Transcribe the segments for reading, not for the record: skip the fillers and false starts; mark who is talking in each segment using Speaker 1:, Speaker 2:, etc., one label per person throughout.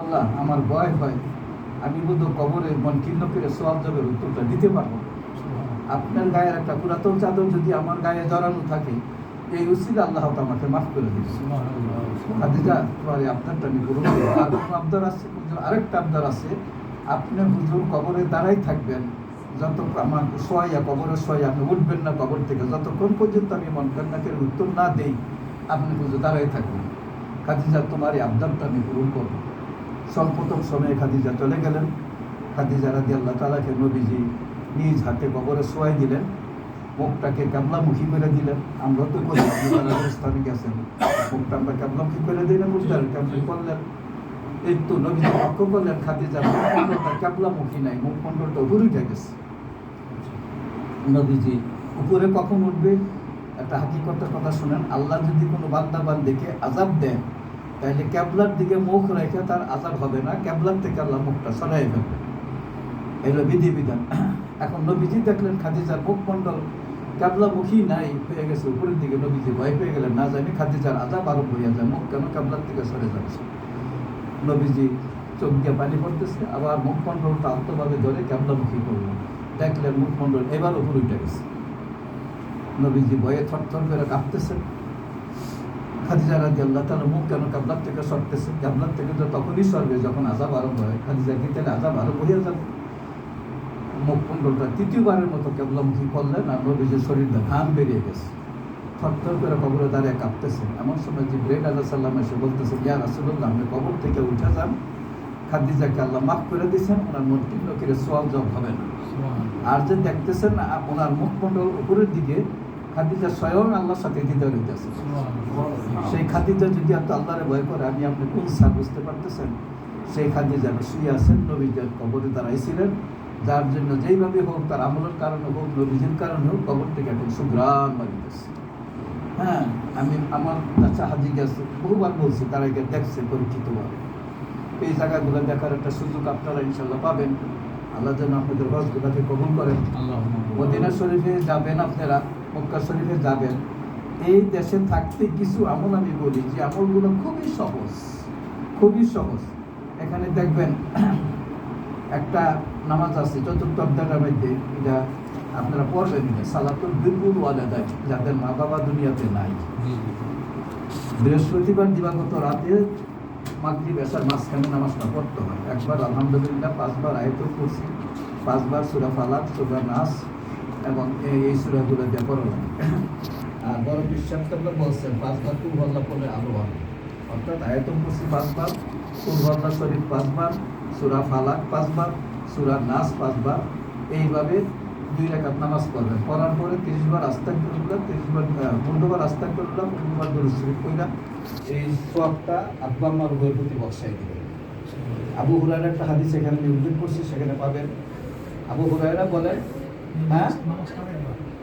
Speaker 1: আল্লাহ আমার ভয় হয়, আমি বোধ কবরে মন কিন্ন করে সোয়াল জবের উত্তরটা দিতে পারবো। আপনার গায়ের একটা পুরাতন চাদর যদি আমার গায়ে জড়ানো থাকে, এই উসিলা আল্লাহ তো আমাকে মাফ করে দিবে। খাদিজা, তোমার এই আবদারটা আমি পূরণ করবো। আর কোনো আবদার আছে? আরেকটা আবদার আছে, আপনি হুজুর কবরে দাঁড়াই থাকবেন যত আমার শোয়াইয়া কবরে শোয়াইয়া আপনি উঠবেন না কবর থেকে, যতক্ষণ পর্যন্ত আমি মন কান্নাকের উত্তর না দেই আপনি হুজুর দাঁড়াই থাকবেন। খাদিজা, তোমার এই আবদারটা আমি পূরণ করবো। সর্বপ্রথম সময়ে খাদিজা চলে গেলেন। খাদিজা রাদিয়াল্লাহু তাআলাকে নবীজি নিজ হাতে কবরে শোয়াই দিলেন, মুখটাকে ক্যাবলামুখী করে দিলেন। আমরা তো করি, স্থানে গেছেন, মুখটা আমরা ক্যাবলামুখী করে দিই না, মুখটার ক্যাবলি করলেন। এই তো নবীজি লক্ষ্য করলেন খাদিজার মুখমণ্ডলটা ক্যাবলামুখী নাই, মুখমণ্ডলটা উপরে উঠে গেছে। নবীজি উপরে কখন উঠবে? একটা হাকিকতের কথা শুনেন, আল্লাহ যদি কোনো বান্দাবান্দিকে আযাব দেন তাহলে ক্যাবলার দিকে মুখ রেখে তার আযাব হবে না, ক্যাবলার থেকে আল্লাহ মুখটা সরাই ফেলবে। এগুলো বিধিবিধান। এখন নবীজি দেখলেন খাদিজার মুখমণ্ডল ক্যাবলামুখী নাই, হয়ে গেছে উপরের দিকে। নবীজি ভয় পেয়ে গেলেন, না জানি খাদিজার আযাব আরম্ভ হইয়া যায়, মুখ কেন ক্যাবলার থেকে সরে যাচ্ছে। নবীজি চোখ দিয়ে পানি পড়তেছে, আবার মুখমণ্ডলটা আলতোভাবে ধরে ক্যাবলামুখী করলেন। দেখলেন মুখমণ্ডল এবার উপরে উঠে গেছে। নবীজি ভয়ে থরথর করে কাঁপতেছেন। খাদিজা রাদিয়াল্লাহু তাআলা মুখ কেন ক্যাবলার থেকে সরতেছে? ক্যাবলার থেকে তো তখনই সরবে যখন আযাব আরম্ভ হয়। খাদিজা কি তাহলে আযাব আরম্ভ হয়ে যাবে? মুখমণ্ডলটা তৃতীয়বারের মতো ক্যাবলামুখী করলেন, আর নবীজির শরীরটা ঘাম বেরিয়ে গেছে। থরথর করে কবরে দাঁড়িয়ে কাঁপতেছেন। এমন সময় জিবরাইল আলাইহিস সালাম এসে বলতেছেন, ইয়া রাসূলুল্লাহ, আপনি কবর থেকে উঠে যান, খাদিজাকে আল্লাহ মাফ করে দিয়েছেন, ওনার মন কিন্ন করে সোয়াল জব হবে না। আর যে দেখতেছেন ওনার মুখমণ্ডল উপরের দিকে, খাদিজা স্বয়ং আল্লাহর সাথে দ্বিধার হইতেছে। সেই খাদিজা যদি এত আল্লাহরে ভয় করে, আমি আপনি কোন স্যার বুঝতে পারতেছেন? সেই খাদিজা শুয়ে আছেন, নবীজির কবরে দাঁড়াইছিলেন, যার জন্য যেইভাবে হোক, তার আমলের কারণে হোক, নবীজির কারণে হোক, কবর থেকে এখন সুঘ্রাণ বাড়িতেছে। হ্যাঁ, আমি আমার কাছে হাজি গেছে, বহুবার বলছি, তারা গিয়ে দেখছে পরিচিতভাবে। এই জায়গাগুলো দেখার একটা সুযোগ আপনারা ইনশাল্লাহ পাবেন। আল্লাহ যেন আপনাদের হজগুলোকে কবুল করেন। মদিনা শরীফে যাবেন, আপনারা মক্কা শরীফে যাবেন, এই দেশে থাকতে কিছু আমল আমি বলি যে আমলগুলো খুবই সহজ, খুবই সহজ। এখানে দেখবেন একটা নামাজ আছে চতুর্থ অধ্যায়ের মধ্যে, এটা আপনারা পড়বেন, সালাতুল বিররুল ওয়ালিদাইন, যাদের মা বাবা দুনিয়াতে নাই। বৃহস্পতিবার দিবাগত রাতে মাগরিব এশার মাঝখানে নামাজটা পড়তে হয়। একবার আলহামদুলিল্লাহ, 5 বার আয়াতুল কুরসি, 5 বার সূরা ফালাক, সূরা নাস এবং এই সূরাগুলো দিয়ে পড়া হয়। আর বড় বিশ্বাস করলে বলছেন 5 বার কুল আল্লাহ পড়লে আলো হবে, অর্থাৎ আয়াতুল কুরসি 5 বার, কুল আল্লাহ শরীফ 5 বার, সূরা ফালাক 5 বার, সূরা নাস 5 বার, এইভাবে 2 রাকাত নামাজ পড়বেন। পড়ার পরে 30 বার আস্তাগফিরুল্লাহ, 30 বার 15 বার আস্তাগফিরুল্লাহ, 15 বার দুরূদ শরীফ পড়া, এই সওয়াবটা আব্বা আম্মার উভয়ের প্রতি বর্ষায় দিবেন। আবু হুরায়রা একটা হাদিস এখানে আমি উল্লেখ করছি, সেখানে পাবেন। আবু হুরায়রা বলেন, হ্যাঁ,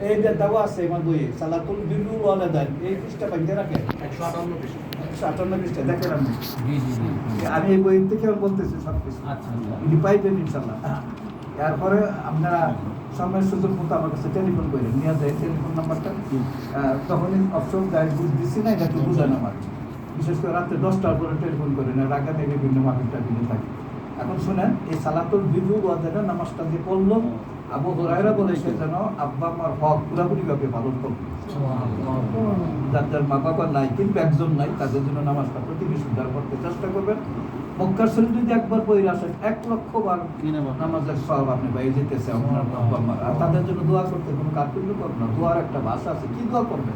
Speaker 1: এই যে দাওয়া আছে আমার বইয়ে, সালাতুল বিররুল ওয়ালিদাইন, এই পৃষ্ঠা পাইতে রাখেন, 158 পৃষ্ঠা, 158 পৃষ্ঠা দেখেন। আমি এই বই থেকে বলতেছি সব কিছু, আপনি পাইবেন ইনশাআল্লাহ। এরপরে আপনারা সময়ের সুযোগ মতো আমার কাছে টেলিফোন করেন, নিয়ে যায় টেলিফোন নাম্বারটা, তখনই অপশন গাইড বুঝ দিচ্ছি না, এটা একটু বুঝান আমার। বিশেষ করে রাত্রে 10টার পরে টেলিফোন করেন, আর আগে থেকে বিভিন্ন মার্কেটটা কিনে থাকে। এখন শুনেন, এই সালাতুল বিররুল ওয়ালিদাইন নামাজটা যে পড়লো, আবু হুরায়রা বলেছে যেন আব্বা আমার হক পুরাপুরিভাবে পালন করবে। যাদের মা বাবা নাই, কিন্তু একজন নাই, তাদের জন্য নামাজটা প্রতিদিন উদ্ধার করতে চেষ্টা করবেন। মক্কা শরীফ যদি একবার পড়ে আসেন, 1 লক্ষ বার নামাজের সওয়াব আপনি পেয়ে যেতেছে আপনার আব্বা মা। আর তাদের জন্য দোয়া করতে কোনো কার্পণ্য করবেন না, দোয়ার একটা ভাষা আছে। কি দোয়া করবেন?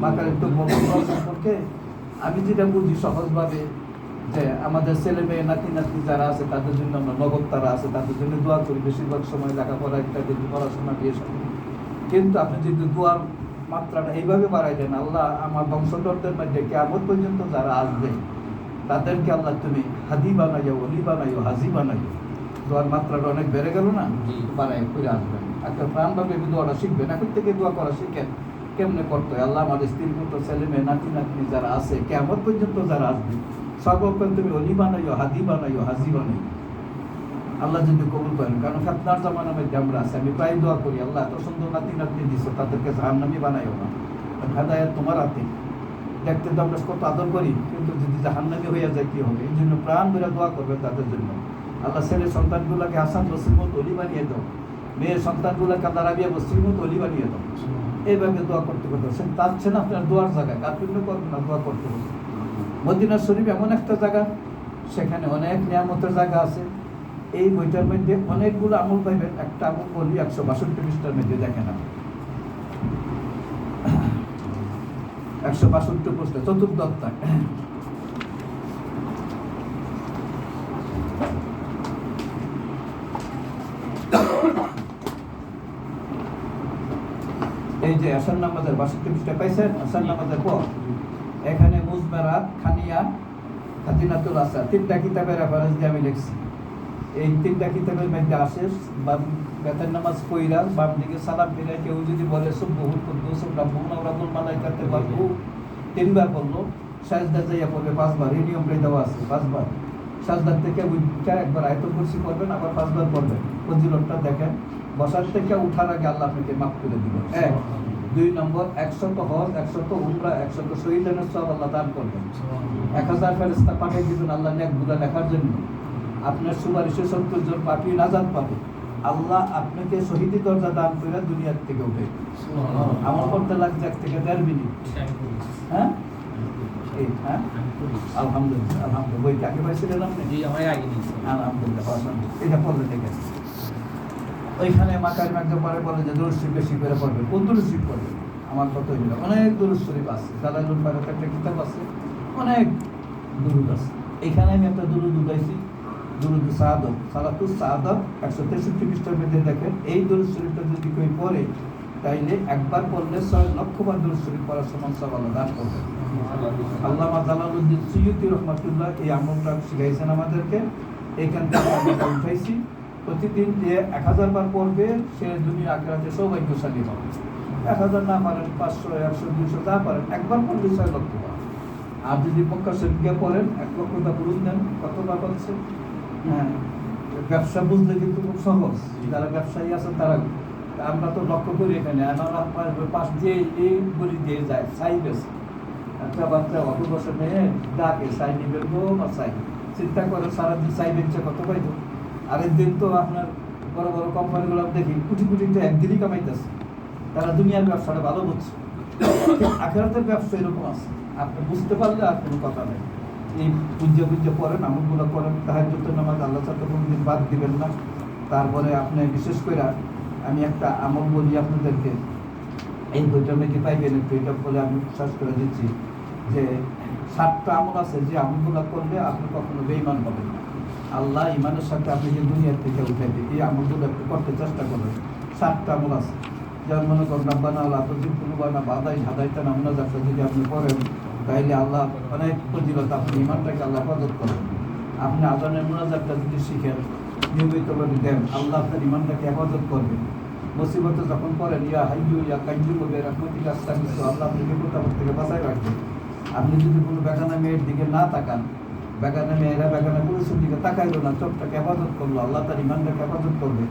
Speaker 1: মাকার একটু সম্পর্কে আমি যেটা বুঝি সহজভাবে, যে আমাদের ছেলে মেয়ে নাতি নাতনি যারা আছে তাদের জন্য, আমরা নগদ তারা আছে তাদের জন্য দোয়া করি বেশিরভাগ সময়, লেখাপড়া ইত্যাদি পড়াশোনা দিয়ে সব। কিন্তু আপনি যদি দোয়ার মাত্রাটা এইভাবে বাড়াই দেন, আল্লাহ আমার বংশধরদের মধ্যে কিয়ামত পর্যন্ত যারা আসবে তাদেরকে আল্লাহ তুমি হাদি বানাইও, অলি বানাইও, হাজি বানাইও, দোয়ার মাত্রাটা অনেক বেড়ে গেল না? বাড়াই করে আসবেন, একটা প্রাণভাবে দোয়াটা শিখবেন। এখন থেকে দোয়া করা শিখেন, কেমনে করতে হয়। আল্লাহ আমাদের স্ত্রী পুত্র ছেলে মেয়ে নাতি নাতনি যারা আছে, কিয়ামত পর্যন্ত যারা আসবে, সর্বক্ষণ তুমি অলি বানাইও, হাদি বানাইও, হাজি বানাইও। আল্লাহ যদি কবুল করেন, কারণ ফেতনার জামানার মধ্যে আমরা আছে। আমি প্রায় দোয়া করি, আল্লাহ এত সুন্দর নাতি নাতনি দিছো, তাদেরকে জাহান্নামী বানাইও না, হেদায়েত তোমার হাতে। দেখতে তো আমরা কত আদর করি, কিন্তু যদি জাহান্নামী হয়ে যায় কি হবে? এই জন্য প্রাণ ধরে দোয়া করবে তাদের জন্য। আল্লাহ ছেলে সন্তানগুলোকে হাসান বসির মতো অলি বানিয়ে দাও, মেয়ের সন্তানগুলোকে আল্লাহ রাবিয়া বসির মতো অলি বানিয়ে দাও। এইভাবে দোয়া করতে করতে সে চাচ্ছে না আপনার দোয়ার জায়গায় কার্পণ্য করবেন না, দোয়া করতে হবে। মদিনা শরীফ এমন একটা জায়গা, সেখানে অনেক নিয়ামতের জায়গা আছে। এই বইটার মধ্যে অনেকগুলো আমল পাইবেন। একটা আমল বলি 162 পৃষ্ঠার মধ্যে দেখেন, 162 পৃষ্ঠা, চতুর্থ অধ্যায়। এই যে আসার নামাজের 62 পৃষ্ঠা পাইছেন, আসার নামাজের পর এখানে মুজমারাত, খানিয়া, খাদিনাতুল আসা, 3টা কিতাবের রেফারেন্স দিয়ে আমি লিখছি। এই 3টা কিতাবের মধ্যে আসে বেতের নামাজ পইরা বাম দিকে সালাম ফিরে কেউ যদি বলে সুবহুল কুদ্দুস রাব্বুনা ওয়া রাব্বুল মালাইকাতে বারু 3বার পড়লো, সাজদা যাইয়া পড়বে 5বার। এই নিয়মটাই দেওয়া আছে 5বার। সাজদার থেকে উঠা একবার আয়াতুল কুরসি পড়বেন, আবার 5বার পড়বেন। ফজিলতটা দেখেন, বসার থেকে উঠার আগে আল্লাহ আপনাকে মাফ করে দিবেন। 1 2 নম্বর 100 হজ, 100 উমরা, 100 শহীদের সওয়াব আল্লাহ দান করবেন। 1000 ফেরেশতা পাঠিয়ে দিবেন আল্লাহ নেকগুলো লেখার জন্য। আপনার সুপারিশে 70 জন পাপী নাজাত পাবে। আল্লাহ আপনাকে শহীদি দরজা দান করে দুনিয়ার থেকে উঠে আমার করতে লাগছে 1 থেকে 1.5 মিনিট। হ্যাঁ এই হ্যাঁ আলহামদুলিল্লাহ, আলহামদুলিল্লাহ। বইটা আগে পাইছিলেন আপনি? জি, আমি আগে নিয়েছি। আলহামদুলিল্লাহ, এটা পড়লে ঠিক আছে। ওইখানে মাকারিম একদম পরে বলে যে দুরূদ শরীফ বেশি করে পড়বে। কোন দুরূদ শরীফ পড়বে? আমার কত হইল, অনেক দুরূদ শরীফ আছে। জালালুল বারাকাত একটা কিতাব আছে, অনেক দুরূদ আছে। এখানে আমি একটা দুরূদ উঠাইছি, দুরূদ সাআদত, সালাতুস সাআদত 163 পৃষ্ঠার মধ্যে দেখেন। এই দুরূদ শরীফটা যদি কেউ পড়ে তাইলে একবার পড়লে 6 লক্ষ বার দুরূদ শরীফ পড়ার সমান সওয়াব আল্লাহ দান করবে। আল্লামা জালালউদ্দিন সুয়ুতী রাহমাতুল্লাহ এই আমলটা শিখাইছেন আমাদেরকে। এইখান থেকে আমি উঠাইছি। প্রতিদিন যে 1000 বার পড়বে সে দুনিয়া আখিরাতে সৌভাগ্যশালী হবে। 1000 না পারেন 500, 100, 200 যা পারেন, একবার পড়লে 6 লক্ষ বার। আর যদি মক্কা শরীফ গিয়ে পড়েন 1 লক্ষটা বুঝ নেন কত বার হচ্ছে। হ্যাঁ, ব্যবসা বুঝলে কিন্তু খুব সহজ। যারা ব্যবসায়ী আছেন তারা, আমরা তো লক্ষ্য করি এখানে পাশ দিয়ে এই গলি দিয়ে যায় সাই বেছে একটা বাচ্চা অত বছর মেয়ে ডাকে সাই নিবে গো বা সাই, চিন্তা করে সারাদিন সাই বেচছে কত পাইতো। আরেক দিন তো আপনার বড় বড় কোম্পানিগুলো দেখি কোটি কোটি টাকা একদিনই কামাইতেছে। তারা দুনিয়ার ব্যবসাটা ভালো বুঝছে। আখিরাতের ব্যবসা এরকম আছে, আপনি বুঝতে পারলে আর কোনো কথা নেই। এই পূজ্য পড়েন, আমলগুলো করেন, তাহাজ্জুদের নামাজ আল্লাহ সাথে কোনোদিন বাদ দিবেন না। তারপরে আপনি বিশেষ করে আমি একটা আমল বলি আপনাদেরকে, এই বইটার মধ্যে পাইবেন, একটু এটা বলে আমি বিশ্বাস করে দিচ্ছি যে 7টা আমল আছে যে আমলগুলো করলে আপনি কখনো বেঈমান হবেন না। আল্লাহ ইমানের সাথে আপনি যে দুনিয়ার থেকে উঠাইবে, এই আমলগুলো একটু করতে চেষ্টা করবেন। 7টা আমল আছে, যেমন মনে করেন রাব্বানা লা তুযিগ কুলুবানা বা'দা ইয হাদাইতানা মুনাজাতটা যদি আপনি পড়েন তাইলে আল্লাহ অনেক ফজিলত, আপনি ইমানটাকে আল্লাহ হেফাজত করেন। আপনি আযানের মুনাজাতটা যদি শিখেন, নিয়মিতভাবে দেন, আল্লাহ আপনার ইমানটাকে হেফাজত করবেন। মুসিবতে যখন পড়েন ইয়া হাইয়্যু ইয়া কাইয়্যুম বিরহমাতিকা আস্তাগীথু, আল্লাহ আপনাকে বিপদ থেকে বাঁচায় রাখবেন। আপনি যদি কোনো বেগানা মেয়ের দিকে না তাকান, বেগানা মেয়েরা বেগানা পুরুষের দিকে তাকাইলো না, চোখটাকে হেফাজত করলো, আল্লাহ তার ইমানটাকে হেফাজত করবে।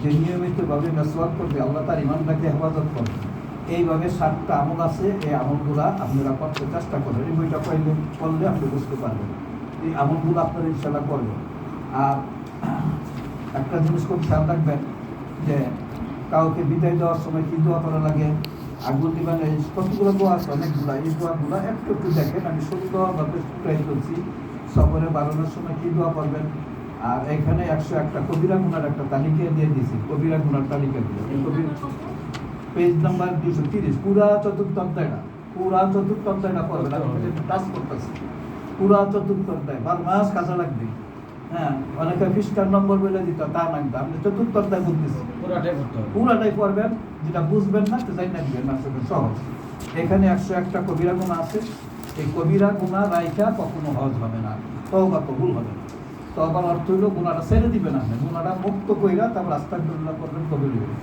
Speaker 1: যে নিয়মিতভাবে মেসওয়াক করবে, আল্লাহ তার ইমানটাকে হেফাজত করবে। এইভাবে 7টা আমল আছে, এই আমলগুলা আপনারা করতে চেষ্টা করবেন। এই বইটা পড়লে আপনি বুঝতে পারবেন। এই আমলগুলো আপনারা ইনশাআল্লাহ করবেন। আর একটা জিনিস খুব খেয়াল রাখবেন যে কাউকে বিদায় দেওয়ার সময় কী দোয়া করা লাগে, আগুন দিবানে কতগুলো দোয়া আছে, অনেকগুলো। এই দোয়াগুলো একটু একটু দেখেন, আমি সুন্দরভাবে ট্রাই করছি। সফরে বাড়ানোর সময় কী দোয়া করবেন। আর এখানে 101টা কবিরা গুনার একটা তালিকা দিয়ে দিয়েছি, কবিরা গুনার তালিকা দিয়ে। এই পেজ নাম্বার 230, পুরা চতুর্থ অধ্যায়টা পড়বেন। আমি টাচ করতেছি পুরা চতুর্থ অধ্যায়, 12 মাস কাজে লাগবে। হ্যাঁ, অনেকে পৃষ্ঠার নম্বর বলে দিত, তা লাগবে। আপনি চতুর্থ অধ্যায় বলতেছি, পুরাটাই পড়বেন। যেটা বুঝবেন না তো যাই না দিবেন না, সহজ। এখানে 101টা কবিরা গুনাহ আছে। এই কবিরা গুনাহ রাইখা কখনো হজ হবে না, তওবা কবুল হবে না। তওবার অর্থ হলো গুনাহটা ছেড়ে দিবেন, আপনি গুনাহটা মুক্ত কইরা তারপর আস্তাগফিরুল্লাহ করবেন, কবুল হবে।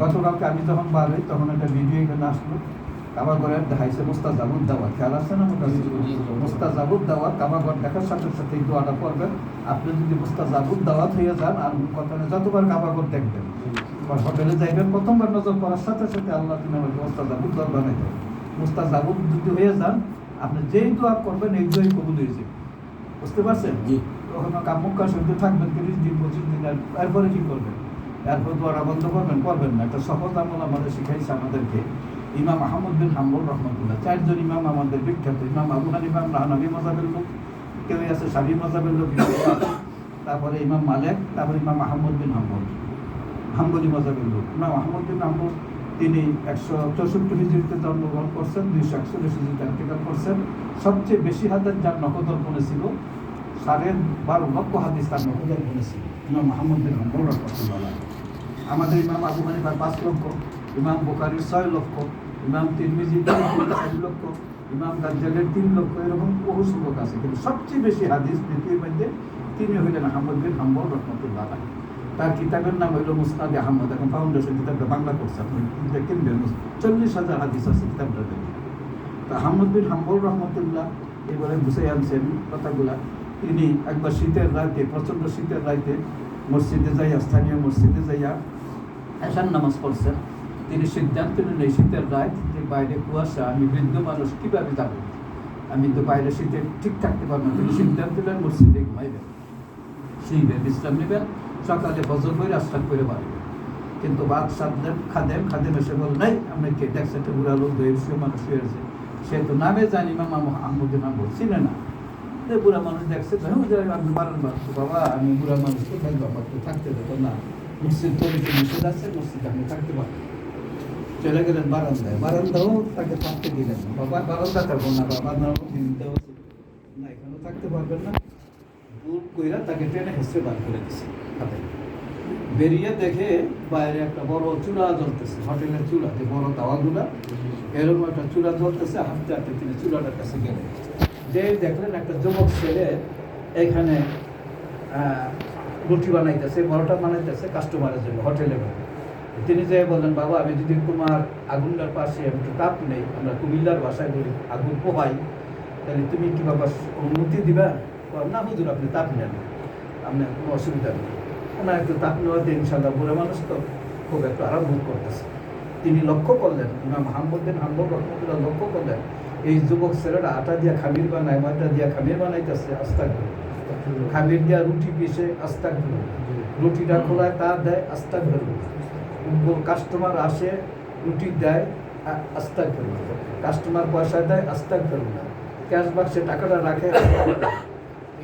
Speaker 1: গতকালকে আমি যখন বার হই তখন একটা ভিডিও এখানে আসলো, কাবাগরে দেখাইছে মুস্তাজাবুদ দাওয়া, খেয়াল আছে না? মুস্তাজাবুদ দাওয়া, কাবাগর দেখার সাথে সাথে এই দোয়াটা পড়বেন। আপনি যদি মুস্তাজাবুদ দাওয়াত হয়ে যান, আর কথা যতবার কাবাগর দেখবেন, হোটেলে যাইবেন, প্রথমবার নজর পড়ার সাথে সাথে আল্লাহ তুমি আমাকে মুস্তাজাবুদ দাওয়া বানাই দেবেন। মুস্তাজাবুদ যদি হয়ে যান, আপনি যেই দোয়া করবেন এই দোয়াই কবুল হয়ে যাবে। বুঝতে পারছেন?
Speaker 2: জি।
Speaker 1: কখনো কামুক্কা সহিত থাকবেন 30 দিন 25 দিন, এরপরে কি করবেন? এরপর দোয়াটা বন্ধ করবেন না। একটা সহজ আমল আমাদের শিখাইছে আমাদেরকে ইমাম আহমদ বিন হাম্বল রহমতুল্লাহ। 4 জন ইমাম আমাদের বিখ্যাত। ইমাম আবু হানিফা হানাফি মাযহাবের লোক, কেউ আছে শাফিঈ মাযহাবের লোক, তারপরে ইমাম মালিক, তারপরে ইমাম আহমদ বিন হাম্বল হাম্বলি মাযহাবের লোক। ইমাম আহমদ বিন হাম্বল তিনি 164 হিজরিতে জন্মগ্রহণ করছেন, 241 হিজরিতে ইন্তেকাল করছেন। সবচেয়ে বেশি হাদিস যার নকদর্পণে ছিল, 12.5 লক্ষ হাদিস তার নকদর্পণে ছিল ইমাম আহমদ বিন হাম্বল রহমতুল্লাহ। আমাদের ইমাম আবু হানিফার 5 লক্ষ, ইমাম বুখারীর 6 লক্ষ, ইমাম তিরমিজির 4 লক্ষ, ইমাম দাজ্জালের 3 লক্ষ, এরকম বহু সংখ্যক আছে। কিন্তু সবচেয়ে বেশি হাদিস পৃথিবীর মধ্যে তিনি হইলেন আহমদ বিন হাম্বল রহমতুল্লাহ। তার কিতাবের নাম হইল মুসনাদে আহমদ। এখন ফাউন্ডেশন কিতাবটা বাংলা করছে, আপনি কিনবেন। 40,000 হাদিস আছে কিতাবটাতে। তা আহমদ বিন হাম্বল রহমতুল্লাহ এবারে বুঝে আনছেন কথাগুলা। তিনি একবার শীতের রাতে, প্রচণ্ড শীতের রাতে মসজিদে যাইয়া, স্থানীয় মসজিদে যাইয়া এশার নামাজ পড়ছেন। তিনি সিদ্ধান্ত নেন এই শীতের রাত, যে বাইরে কুয়াশা, আমি বৃদ্ধ মানুষ কীভাবে যাবো, আমি তো বাইরে শীতে ঠিক থাকতে পারবো না। তিনি সিদ্ধান্ত নেন মসজিদে ঘুমাইবেন, শুইবেন, বিশ্রাম নেবেন, সকালে ফজর করে আশ্রাম করে বাড়বেন। কিন্তু বাদ সাধলেন খাদেম এসে বল নাই, আমি কে দেখছে একটা বুড়া লোক দৈবীয় মানুষ হয়েছে, সে তো নামে জানি ইমাম আহমদ বিন হাম্বল, চিনে না। বুড়া মানুষ দেখছে, আপনি বারণ বাবা, আমি বুড়া মানুষ কোথায় বাবা, তো থাকতে দেবো না, মসজিদ পরিচয় নিষেধ আছে, মসজিদ আপনি থাকতে পারবেন। চলে গেলেন বারান্দাও তাকে থাকতে দিলেন না। বাবা বারান্দা থাকবো না, বাবা না এখানেও থাকতে পারবেন না। বুট কইরা তাকে ট্রেনে হেসে বার করে দিচ্ছে হাতে। বেরিয়ে দেখে বাইরে একটা বড় চুলা জ্বলতেছে, হোটেলের চুলা, যে বড় তাওয়াগুলা, এরকম একটা চুলা জ্বলতেছে। হাঁটতে হাঁটতে তিনি চুলাটার কাছে গেলেন, যে দেখলেন একটা যুবক ছেলে এখানে রুটি বানাইতেছে, পরোটা বানাইতেছে কাস্টমারের জন্য হোটেলে। তিনি যে বললেন, বাবা আমি যদি তোমার আগুনটার পাশে একটু তাপ নেই, আমরা কুমিল্লার ভাষায় বলি আগুন পোহাই, তাহলে তুমি কি বাবা অনুমতি দিবা? না হুজুর, আপনি তাপ নেন, আপনার কোনো অসুবিধা নেই। ওনার একটু তাপ নেওয়াতে ইনশাল্লাহ বুড়ো মানুষ তো খুব একটু আরাম বোধ করতেছে। তিনি লক্ষ্য করলেন, ইমাম আহমদ বিন হাম্বল রহমতুল্লাহ লক্ষ্য করলেন, এই যুবক ছেলেরা আটা দিয়া খামির বানায়, ময়দা দিয়া খামির বানাইতেছে, আস্তাগফির। খামির দিয়া রুটি পিষে, আস্তাগফির। রুটিটা খোলায় তার দেয়, আস্তাগফির। কাস্টমার আসে, রুটি দেয়, আস্তাগফির। কাস্টমার পয়সা দেয়, আস্তাগফির। ক্যাশ বাক্সে টাকাটা রাখে।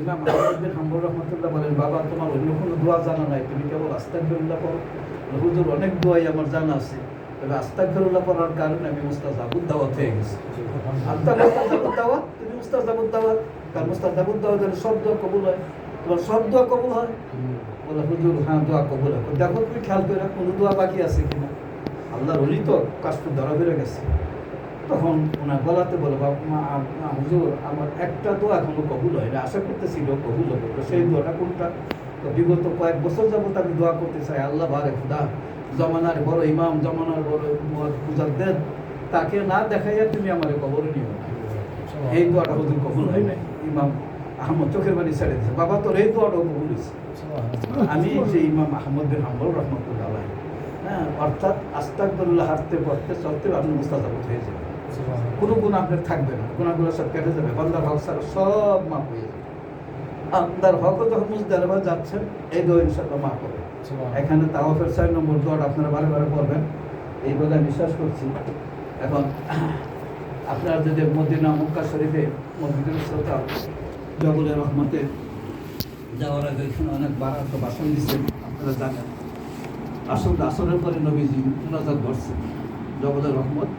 Speaker 1: ইমাম আহমদ বিন হাম্বল রহমতুল্লাহ বলেন, বাবা তোমার অন্য কোনো দোয়া জানা নাই, তুমি কেবল আস্তাগফিরুল্লাহ পড়ো। হুজুর অনেক দোয়াই আমার জানা আছে, তবে আস্তাগফিরুল্লাহ পড়ার কারণে আমি মুস্তাজাবুদ দাওয়াত হয়ে গেছি। মুস্তাজাবুদ দাওয়াত, তুমি মুস্তাজাবুদ দাওয়াত, কারণ মুস্তাজাবুদ দাওয়াত হলে সব দোয়া কবুল হয়। তোমার সব দোয়া কবুল হয়? বলে হুজুর হ্যাঁ দোয়া কবুল হয়। দেখো তুমি খেয়াল করে কোনো দোয়া বাকি আছে কিনা। আল্লাহর ওলি তো কাষ্ট ধরা বেড়ে গেছে। তখন ওনার গলাতে বলে, বাবা হুজুর আমার একটা দোয়া এখনো কবুল হয় না, আশা করতেছিল কবুল হবে। তো সেই দোয়াটা কোনটা? তো বিগত কয়েক বছর যাবত আমি দোয়া করতে চাই, আল্লাহ বারে খুদা, জমানার বড় ইমাম, জমানার বড় মুজাদ্দিদ, তাকে না দেখাইয়া তুমি আমার কবরে নিও না। এই দোয়াটা হুজুর কবুল হয় নাই। ইমাম আহমদ চোখের বাড়ি ছেড়ে দিয়েছে। বাবা তোর এই দোয়াটাও কবুল হয়েছে। আমি যে ইমাম আহমদ বিন হাম্বল রহমতুল্লাহ, হ্যাঁ, অর্থাৎ আস্তাগফিরুল্লাহ হাঁটতে পড়তে চলতে আপনি মুস্তাজাবুদ হয়ে যাবেন। কোনো গুণ আপনার থাকবে না, গুণাগুলো সব কেটে যাবে, বান্দার হক ছাড়া সব মাফ হয়ে যাবে। আপনার হকও যখন মুজদালিফা যাচ্ছেন, এই দোয়া ইনশাআল্লাহ মাফ হবে। এখানে তাওয়াফের 6 নম্বর দোয়াটা আপনারা বারে বারে পড়বেন, এই বলে আমি বিশ্বাস করছি। এখন আপনারা যদি মদিনা মক্কা শরীফে মসজিদুল শ্রোতা জবলে রহমতে যাওয়ার আগে এখানে অনেক বারাত ভাষণ দিচ্ছেন, আপনারা জানেন। আসরের পরে নবীজি মুনাজাত করছেন জবলে রহমত।